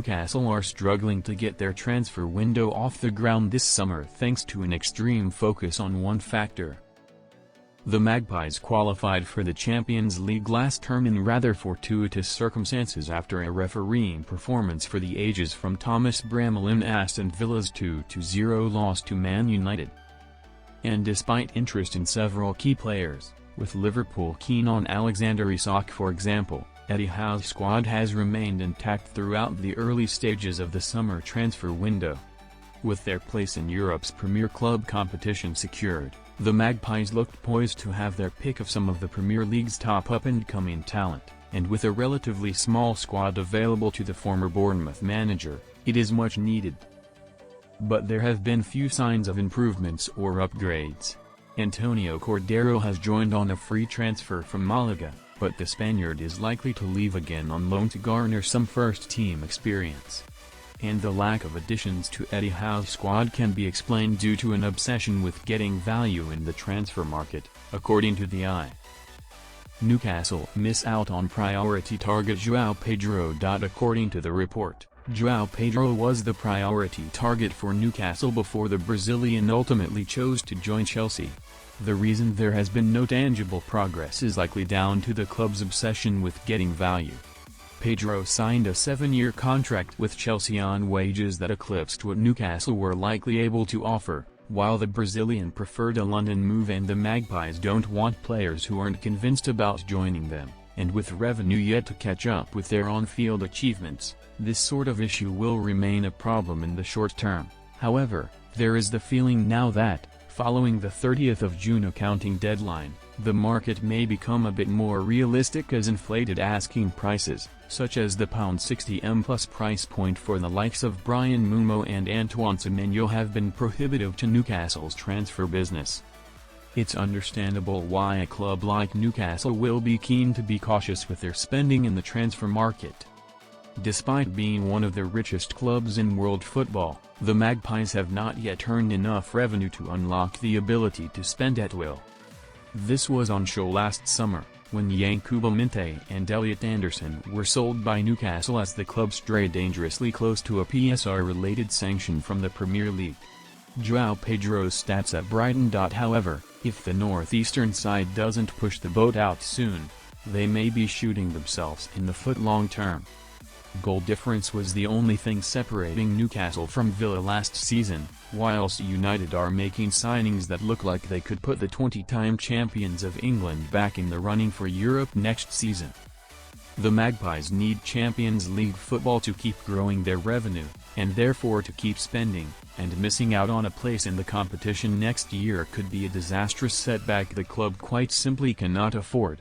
Newcastle are struggling to get their transfer window off the ground this summer thanks to an extreme focus on one factor. The Magpies qualified for the Champions League last term in rather fortuitous circumstances after a refereeing performance for the ages from Thomas Bramall in Aston Villa's 2-0 loss to Man United. And despite interest in several key players, with Liverpool keen on Alexander Isak for example, Eddie Howe's squad has remained intact throughout the early stages of the summer transfer window. With their place in Europe's Premier Club competition secured, the Magpies looked poised to have their pick of some of the Premier League's top up-and-coming talent, and with a relatively small squad available to the former Bournemouth manager, it is much needed. But there have been few signs of improvements or upgrades. Antonio Cordero has joined on a free transfer from Malaga, but the Spaniard is likely to leave again on loan to garner some first-team experience. And the lack of additions to Eddie Howe's squad can be explained due to an obsession with getting value in the transfer market, according to the Eye. Newcastle miss out on priority target João Pedro. According to the report, João Pedro was the priority target for Newcastle before the Brazilian ultimately chose to join Chelsea. The reason there has been no tangible progress is likely down to the club's obsession with getting value. Pedro signed a 7-year contract with Chelsea on wages that eclipsed what Newcastle were likely able to offer, while the Brazilian preferred a London move and the Magpies don't want players who aren't convinced about joining them, and with revenue yet to catch up with their on-field achievements, this sort of issue will remain a problem in the short term. However, there is the feeling now that, following the 30th of June accounting deadline, the market may become a bit more realistic as inflated asking prices, such as the £60m plus price point for the likes of Brian Mumo and Antoine Semenyo, have been prohibitive to Newcastle's transfer business. It's understandable why a club like Newcastle will be keen to be cautious with their spending in the transfer market. Despite being one of the richest clubs in world football, the Magpies have not yet earned enough revenue to unlock the ability to spend at will. This was on show last summer, when Yankuba Minte and Elliot Anderson were sold by Newcastle as the club strayed dangerously close to a PSR-related sanction from the Premier League. João Pedro's stats at Brighton. However, if the northeastern side doesn't push the boat out soon, they may be shooting themselves in the foot long term. Goal difference was the only thing separating Newcastle from Villa last season, whilst United are making signings that look like they could put the 20-time champions of England back in the running for Europe next season. The Magpies need Champions League football to keep growing their revenue, and therefore to keep spending, and missing out on a place in the competition next year could be a disastrous setback the club quite simply cannot afford.